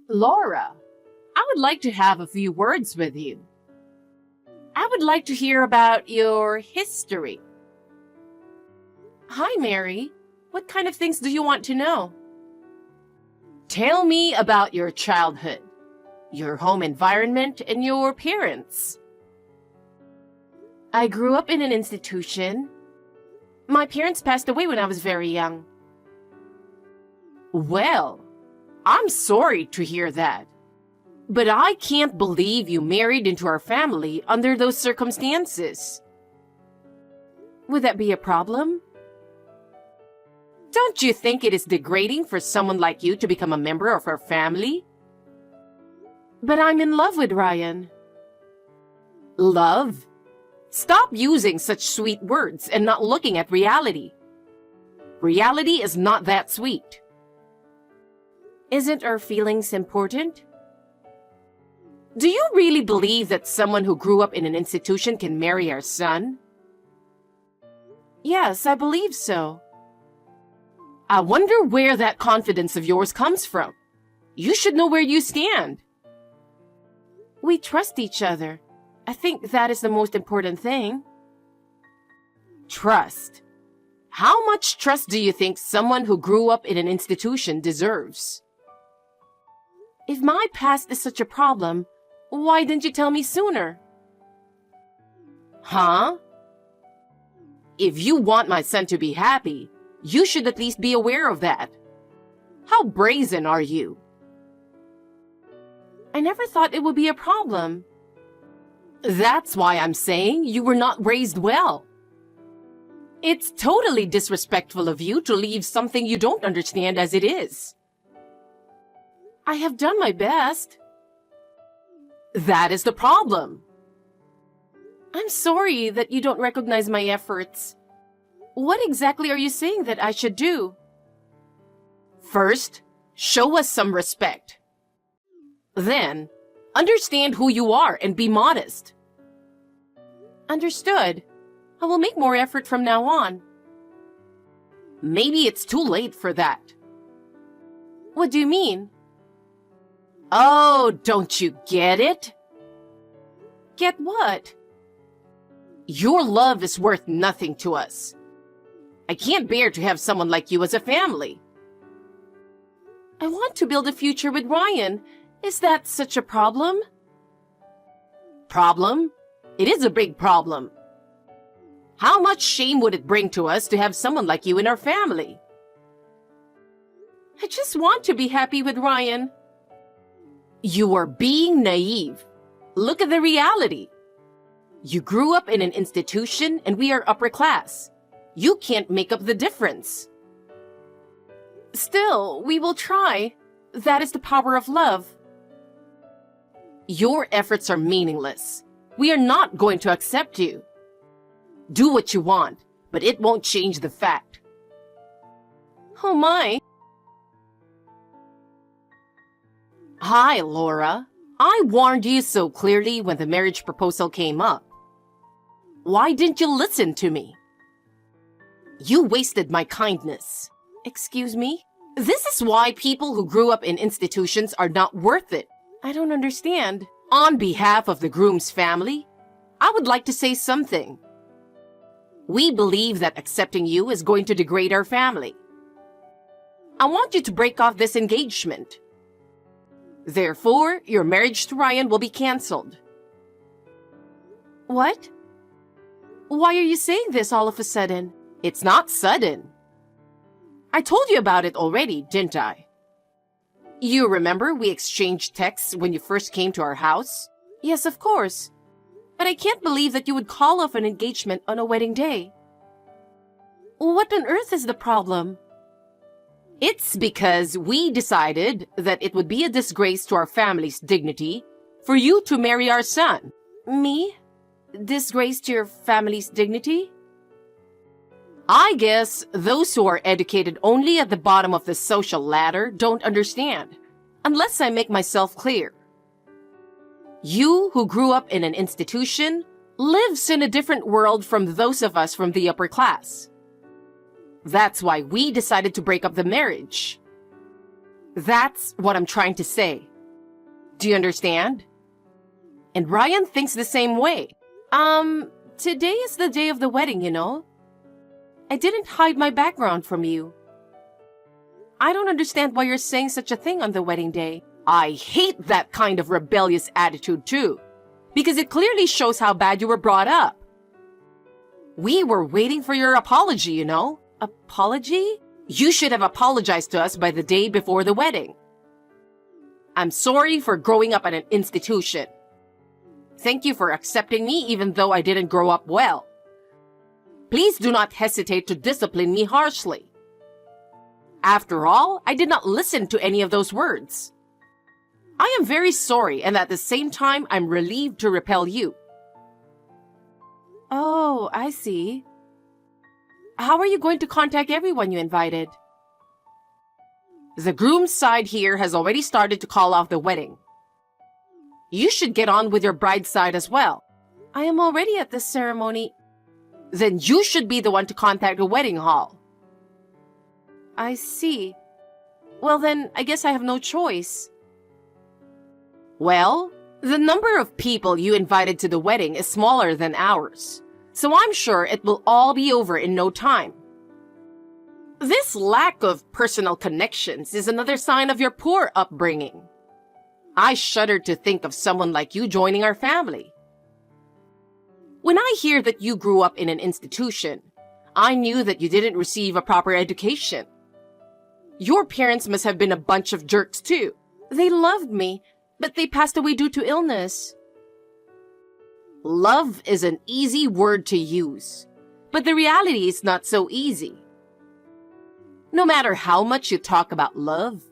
Laura, I would like to have a few words with you. I would like to hear about your history. Hi, Mary. What kind of things do you want to know? Tell me about your childhood, your home environment, and your parents. I grew up in an institution. My parents passed away when I was very young. Well, I'm sorry to hear that. But I can't believe you married into our family under those circumstances. Would that be a problem? Don't you think it is degrading for someone like you to become a member of our family? But I'm in love with Ryan. Love? Stop using such sweet words and not looking at reality. Reality is not that sweet. Isn't our feelings important? Do you really believe that someone who grew up in an institution can marry our son? Yes, I believe so. I wonder where that confidence of yours comes from. You should know where you stand. We trust each other. I think that is the most important thing. Trust. How much trust do you think someone who grew up in an institution deserves? If my past is such a problem, why didn't you tell me sooner? Huh? If you want my son to be happy, you should at least be aware of that. How brazen are you? I never thought it would be a problem. That's why I'm saying you were not raised well. It's totally disrespectful of you to leave something you don't understand as it is. I have done my best. That is the problem. I'm sorry that you don't recognize my efforts. What exactly are you saying that I should do? First, show us some respect. Then, understand who you are and be modest. Understood. I will make more effort from now on. Maybe it's too late for that. What do you mean? Oh, don't you get it? Get what? Your love is worth nothing to us. I can't bear to have someone like you as a family. I want to build a future with Ryan. Is that such a problem? Problem? It is a big problem. How much shame would it bring to us to have someone like you in our family? I just want to be happy with Ryan. You are being naive. Look at the reality. You grew up in an institution and we are upper class. You can't make up the difference. Still, we will try. That is the power of love. Your efforts are meaningless. We are not going to accept you. Do what you want, but it won't change the fact. Oh my. Hi, Laura. I warned you so clearly when the marriage proposal came up. Why didn't you listen to me? You wasted my kindness. Excuse me? This is why people who grew up in institutions are not worth it. I don't understand. On behalf of the groom's family, I would like to say something. We believe that accepting you is going to degrade our family. I want you to break off this engagement. Therefore, your marriage to Ryan will be canceled. What? Why are you saying this all of a sudden? It's not sudden. I told you about it already, didn't I? You remember we exchanged texts when you first came to our house? Yes, of course. But I can't believe that you would call off an engagement on a wedding day. What on earth is the problem? It's because we decided that it would be a disgrace to our family's dignity for you to marry our son. Me? Disgrace to your family's dignity? I guess those who are educated only at the bottom of the social ladder don't understand, unless I make myself clear. You who grew up in an institution lives in a different world from those of us from the upper class. That's why we decided to break up the marriage. That's what I'm trying to say. Do you understand? And Ryan thinks the same way. Today is the day of the wedding, you know? I didn't hide my background from you. I don't understand why you're saying such a thing on the wedding day. I hate that kind of rebellious attitude too, because it clearly shows how bad you were brought up. We were waiting for your apology, you know? Apology? You should have apologized to us by the day before the wedding. I'm sorry for growing up at an institution. Thank you for accepting me even though I didn't grow up well. Please do not hesitate to discipline me harshly. After all, I did not listen to any of those words. I am very sorry, and at the same time, I'm relieved to repel you. Oh, I see. How are you going to contact everyone you invited? The groom's side here has already started to call off the wedding. You should get on with your bride's side as well. I am already at this ceremony. Then you should be the one to contact the wedding hall. I see. Well then, I guess I have no choice. Well, the number of people you invited to the wedding is smaller than ours, so I'm sure it will all be over in no time. This lack of personal connections is another sign of your poor upbringing. I shudder to think of someone like you joining our family. When I hear that you grew up in an institution, I knew that you didn't receive a proper education. Your parents must have been a bunch of jerks too. They loved me, but they passed away due to illness. Love is an easy word to use, but the reality is not so easy. No matter how much you talk about love,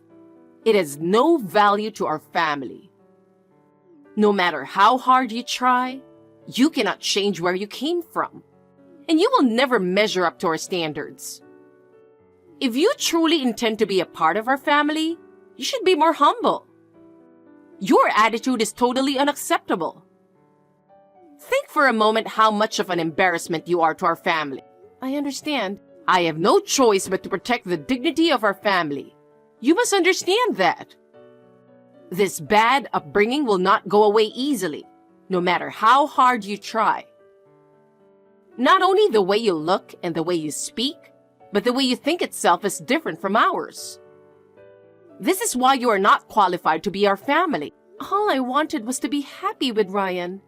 it has no value to our family. No matter how hard you try, you cannot change where you came from, and you will never measure up to our standards. If you truly intend to be a part of our family, you should be more humble. Your attitude is totally unacceptable. Think for a moment how much of an embarrassment you are to our family. I understand. I have no choice but to protect the dignity of our family. You must understand that. This bad upbringing will not go away easily, no matter how hard you try. Not only the way you look and the way you speak, but the way you think itself is different from ours. This is why you are not qualified to be our family. All I wanted was to be happy with Ryan.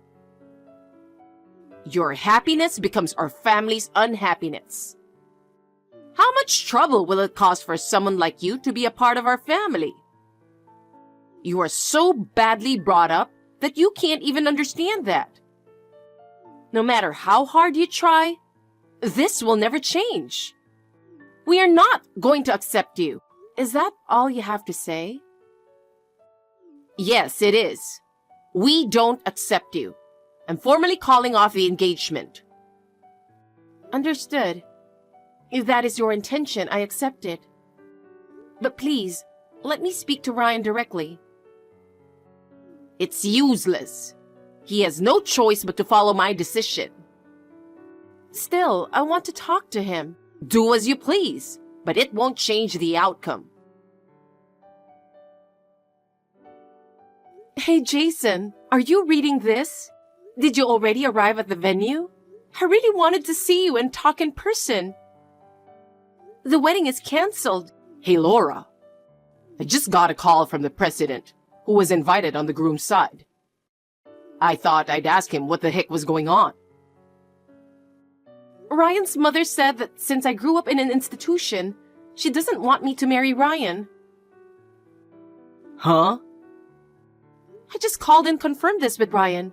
Your happiness becomes our family's unhappiness. How much trouble will it cause for someone like you to be a part of our family? You are so badly brought up that you can't even understand that. No matter how hard you try, this will never change. We are not going to accept you. Is that all you have to say? Yes, it is. We don't accept you. I'm formally calling off the engagement. Understood. If that is your intention, I accept it. But please, let me speak to Ryan directly. It's useless. He has no choice but to follow my decision. Still, I want to talk to him. Do as you please, but it won't change the outcome. Hey, Jason, are you reading this? Did you already arrive at the venue? I really wanted to see you and talk in person. The wedding is canceled. Hey, Laura. I just got a call from the president, who was invited on the groom's side. I thought I'd ask him what the heck was going on. Ryan's mother said that since I grew up in an institution, she doesn't want me to marry Ryan. Huh? I just called and confirmed this with Ryan.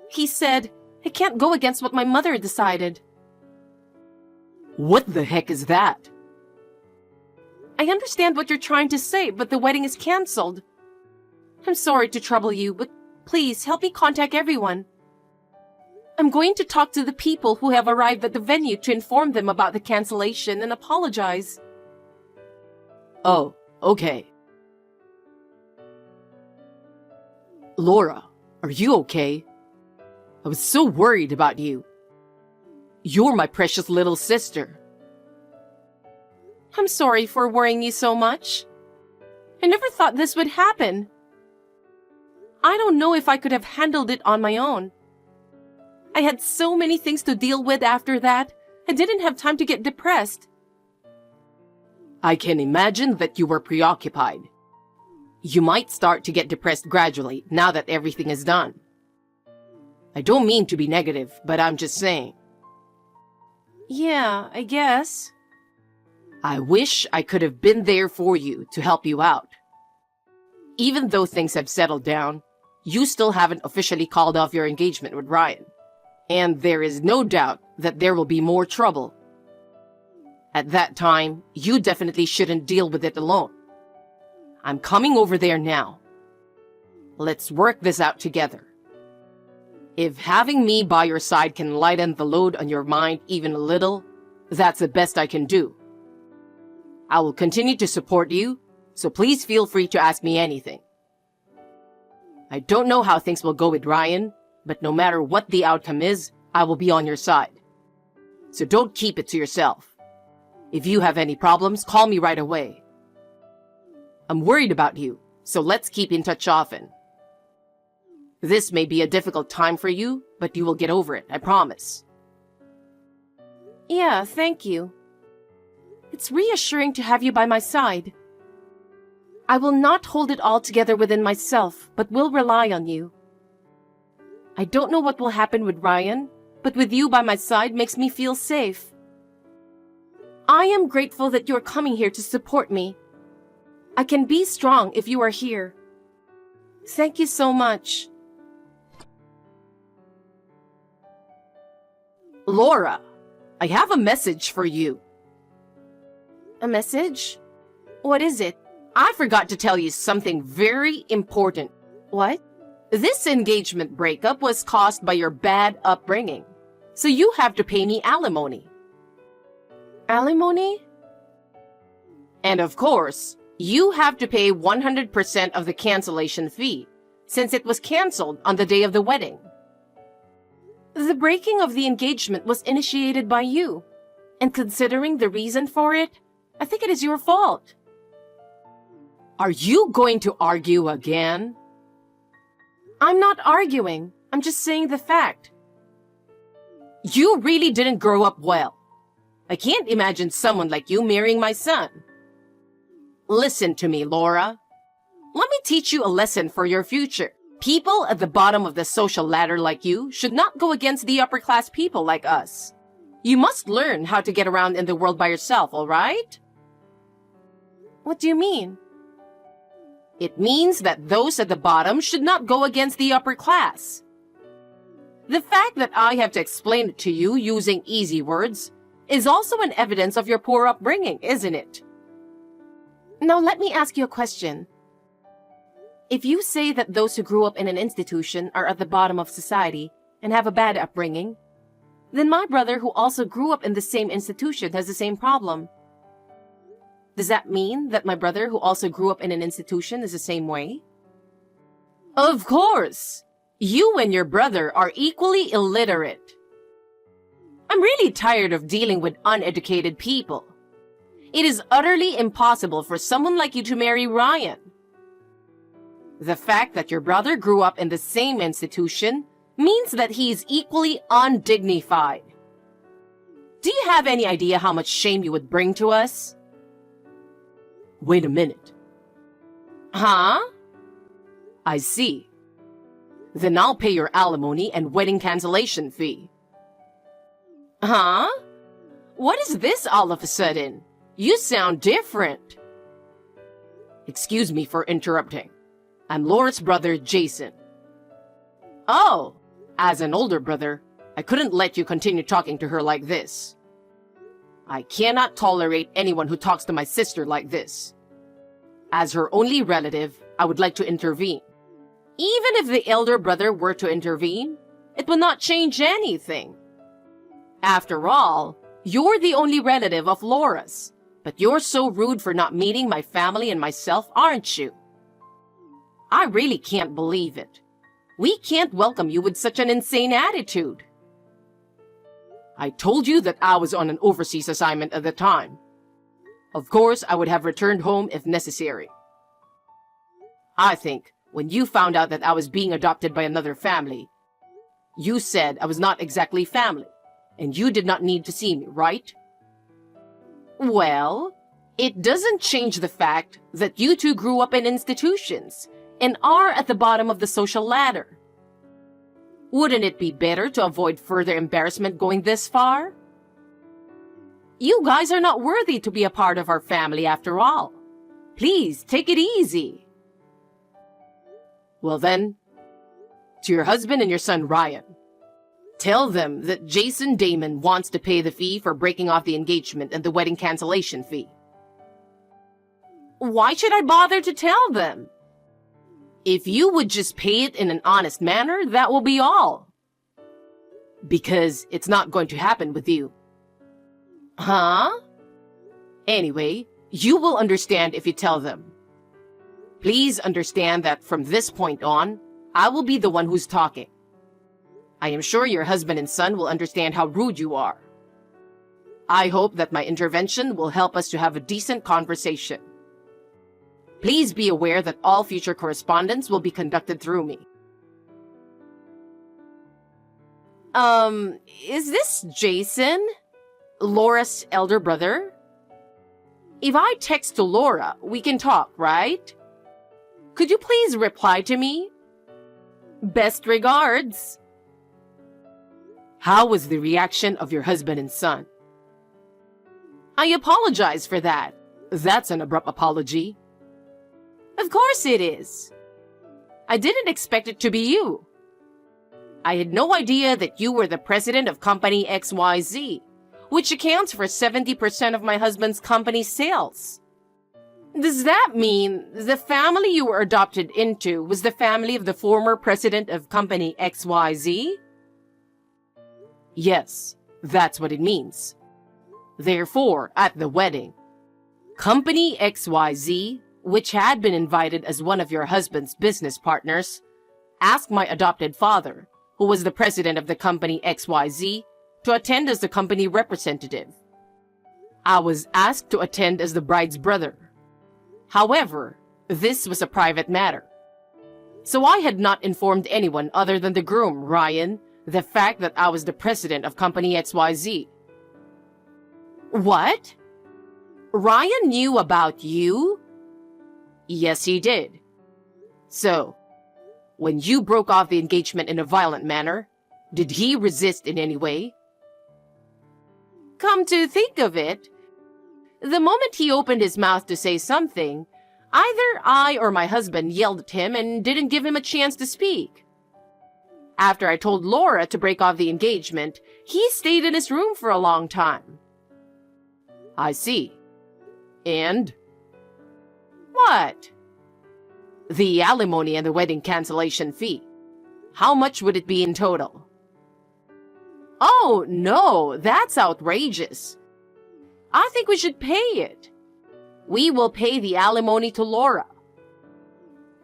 He said, I can't go against what my mother decided. What the heck is that? I understand what you're trying to say, but the wedding is canceled. I'm sorry to trouble you, but please help me contact everyone. I'm going to talk to the people who have arrived at the venue to inform them about the cancellation and apologize. Oh, okay. Laura, are you okay? I was so worried about you. You're my precious little sister. I'm sorry for worrying you so much. I never thought this would happen. I don't know if I could have handled it on my own. I had so many things to deal with after that. I didn't have time to get depressed. I can imagine that you were preoccupied. You might start to get depressed gradually now that everything is done. I don't mean to be negative, but I'm just saying. Yeah, I guess. I wish I could have been there for you to help you out. Even though things have settled down, you still haven't officially called off your engagement with Ryan. And there is no doubt that there will be more trouble. At that time, you definitely shouldn't deal with it alone. I'm coming over there now. Let's work this out together. If having me by your side can lighten the load on your mind even a little, that's the best I can do. I will continue to support you, so please feel free to ask me anything. I don't know how things will go with Ryan, but no matter what the outcome is, I will be on your side. So don't keep it to yourself. If you have any problems, call me right away. I'm worried about you, so let's keep in touch often. This may be a difficult time for you, but you will get over it, I promise. Yeah, thank you. It's reassuring to have you by my side. I will not hold it all together within myself, but will rely on you. I don't know what will happen with Ryan, but with you by my side makes me feel safe. I am grateful that you're coming here to support me. I can be strong if you are here. Thank you so much. Laura, I have a message for you. A message? What is it? I forgot to tell you something very important. What? This engagement breakup was caused by your bad upbringing, so you have to pay me alimony. Alimony? And of course, you have to pay 100% of the cancellation fee, since it was canceled on the day of the wedding. The breaking of the engagement was initiated by you, and considering the reason for it, I think it is your fault. Are you going to argue again? I'm not arguing. I'm just saying the fact. You really didn't grow up well. I can't imagine someone like you marrying my son. Listen to me, Laura. Let me teach you a lesson for your future. People at the bottom of the social ladder like you should not go against the upper class people like us. You must learn how to get around in the world by yourself, all right? What do you mean? It means that those at the bottom should not go against the upper class. The fact that I have to explain it to you using easy words is also an evidence of your poor upbringing, isn't it? Now let me ask you a question. If you say that those who grew up in an institution are at the bottom of society and have a bad upbringing, then my brother who also grew up in the same institution has the same problem. Does that mean that my brother who also grew up in an institution is the same way? Of course! You and your brother are equally illiterate. I'm really tired of dealing with uneducated people. It is utterly impossible for someone like you to marry Ryan. The fact that your brother grew up in the same institution means that he is equally undignified. Do you have any idea how much shame you would bring to us? Wait a minute. Huh? I see. Then I'll pay your alimony and wedding cancellation fee. Huh? What is this all of a sudden? You sound different. Excuse me for interrupting. I'm Laura's brother, Jason. Oh, as an older brother, I couldn't let you continue talking to her like this. I cannot tolerate anyone who talks to my sister like this. As her only relative, I would like to intervene. Even if the elder brother were to intervene, it would not change anything. After all, you're the only relative of Laura's, but you're so rude for not meeting my family and myself, aren't you? I really can't believe it. We can't welcome you with such an insane attitude. I told you that I was on an overseas assignment at the time. Of course, I would have returned home if necessary. I think when you found out that I was being adopted by another family, you said I was not exactly family, and you did not need to see me, right? Well, it doesn't change the fact that you two grew up in institutions and are at the bottom of the social ladder. Wouldn't it be better to avoid further embarrassment going this far? You guys are not worthy to be a part of our family after all. Please, take it easy. Well then, to your husband and your son Ryan, tell them that Jason Damon wants to pay the fee for breaking off the engagement and the wedding cancellation fee. Why should I bother to tell them? If you would just pay it in an honest manner, that will be all. Because it's not going to happen with you. Huh? Anyway, you will understand if you tell them. Please understand that from this point on, I will be the one who's talking. I am sure your husband and son will understand how rude you are. I hope that my intervention will help us to have a decent conversation. Please be aware that all future correspondence will be conducted through me. Is this Jason? Laura's elder brother? If I text to Laura, we can talk, right? Could you please reply to me? Best regards. How was the reaction of your husband and son? I apologize for that. That's an abrupt apology. Of course it is. I didn't expect it to be you. I had no idea that you were the president of Company XYZ, which accounts for 70% of my husband's company's sales. Does that mean the family you were adopted into was the family of the former president of Company XYZ? Yes, that's what it means. Therefore, at the wedding, Company XYZ, which had been invited as one of your husband's business partners, asked my adopted father, who was the president of the Company XYZ, to attend as the company representative. I was asked to attend as the bride's brother. However, this was a private matter. So I had not informed anyone other than the groom, Ryan, the fact that I was the president of Company XYZ. What? Ryan knew about you? Yes, he did. So, when you broke off the engagement in a violent manner, did he resist in any way? Come to think of it, the moment he opened his mouth to say something, either I or my husband yelled at him and didn't give him a chance to speak. After I told Laura to break off the engagement, he stayed in his room for a long time. I see. And? What? The alimony and the wedding cancellation fee. How much would it be in total? Oh, no, that's outrageous. I think we should pay it. We will pay the alimony to Laura.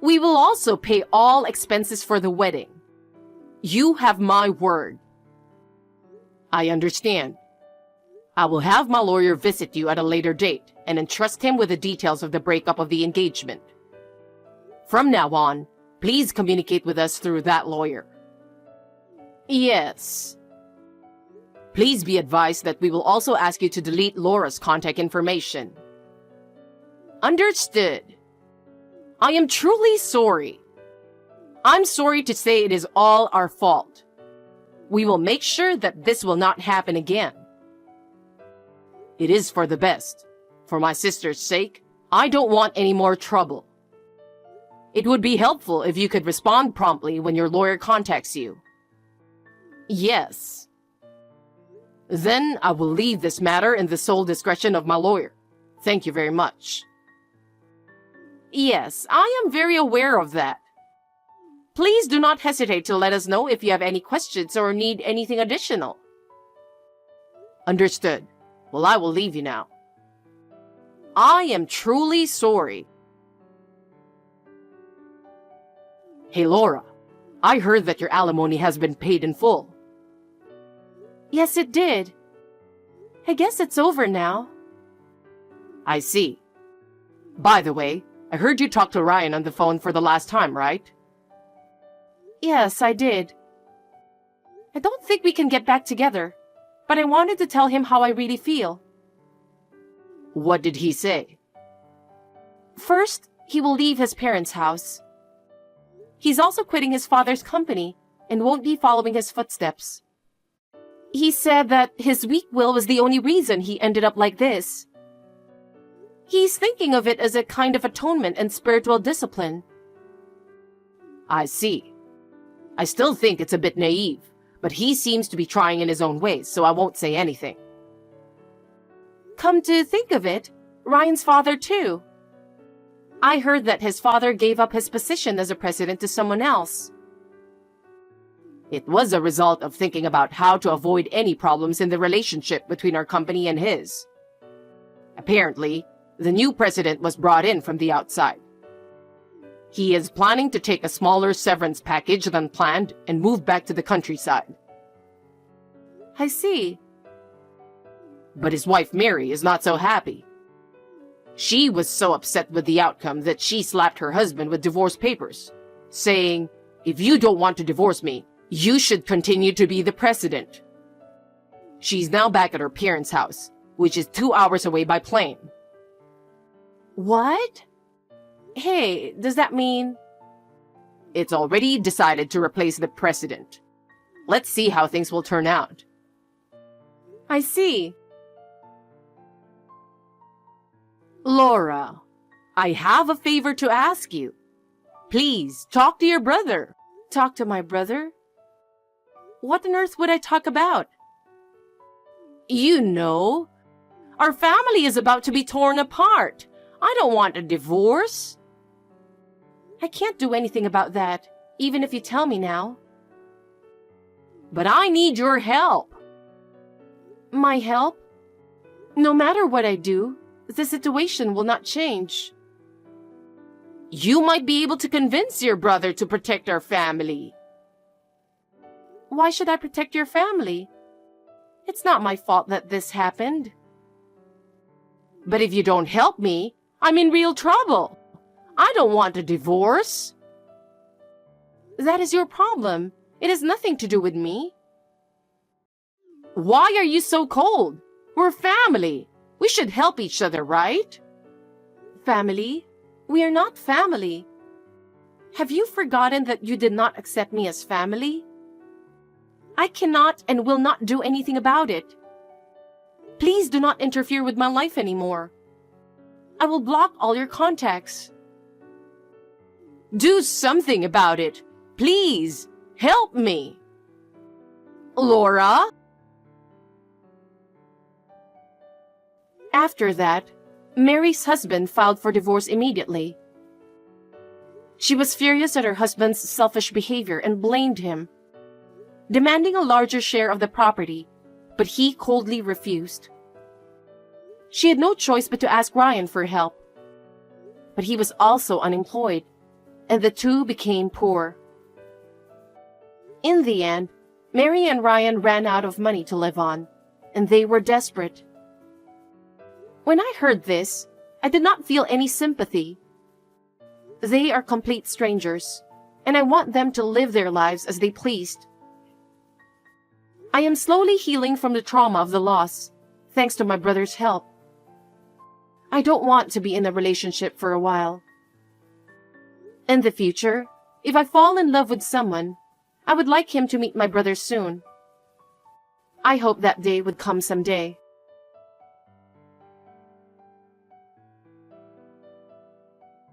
We will also pay all expenses for the wedding. You have my word. I understand. I will have my lawyer visit you at a later date and entrust him with the details of the breakup of the engagement. From now on, please communicate with us through that lawyer. Yes. Please be advised that we will also ask you to delete Laura's contact information. Understood. I am truly sorry. I'm sorry to say it is all our fault. We will make sure that this will not happen again. It is for the best. For my sister's sake, I don't want any more trouble. It would be helpful if you could respond promptly when your lawyer contacts you. Yes. Then I will leave this matter in the sole discretion of my lawyer. Thank you very much. Yes, I am very aware of that. Please do not hesitate to let us know if you have any questions or need anything additional. Understood. Well, I will leave you now. I am truly sorry. Hey, Laura, I heard that your alimony has been paid in full. Yes, it did. I guess it's over now. I see. By the way, I heard you talk to Ryan on the phone for the last time, right? Yes, I did. I don't think we can get back together, but I wanted to tell him how I really feel. What did he say? First, he will leave his parents' house. He's also quitting his father's company and won't be following his footsteps. He said that his weak will was the only reason he ended up like this. He's thinking of it as a kind of atonement and spiritual discipline. I see. I still think it's a bit naive, but he seems to be trying in his own ways, so I won't say anything. Come to think of it, Ryan's father too. I heard that his father gave up his position as a president to someone else. It was a result of thinking about how to avoid any problems in the relationship between our company and his. Apparently, the new president was brought in from the outside. He is planning to take a smaller severance package than planned and move back to the countryside. I see. But his wife Mary is not so happy. She was so upset with the outcome that she slapped her husband with divorce papers, saying, "If you don't want to divorce me, you should continue to be the president." She's now back at her parents' house, which is 2 hours away by plane. What? Hey, does that mean... It's already decided to replace the president. Let's see how things will turn out. I see. Laura, I have a favor to ask you. Please, talk to your brother. Talk to my brother? What on earth would I talk about? You know, our family is about to be torn apart. I don't want a divorce. I can't do anything about that, even if you tell me now. But I need your help. My help? No matter what I do, the situation will not change. You might be able to convince your brother to protect our family. Why should I protect your family? It's not my fault that this happened. But if you don't help me, I'm in real trouble. I don't want a divorce. That is your problem. It has nothing to do with me. Why are you so cold? We're family. We should help each other, right? Family? We are not family. Have you forgotten that you did not accept me as family? I cannot and will not do anything about it. Please do not interfere with my life anymore. I will block all your contacts. Do something about it. Please, help me. Laura? After that, Mary's husband filed for divorce immediately. She was furious at her husband's selfish behavior and blamed him, demanding a larger share of the property, but he coldly refused. She had no choice but to ask Ryan for help. But he was also unemployed, and the two became poor. In the end, Mary and Ryan ran out of money to live on, and they were desperate. When I heard this, I did not feel any sympathy. They are complete strangers, and I want them to live their lives as they pleased. I am slowly healing from the trauma of the loss, thanks to my brother's help. I don't want to be in a relationship for a while. In the future, if I fall in love with someone, I would like him to meet my brother soon. I hope that day would come someday.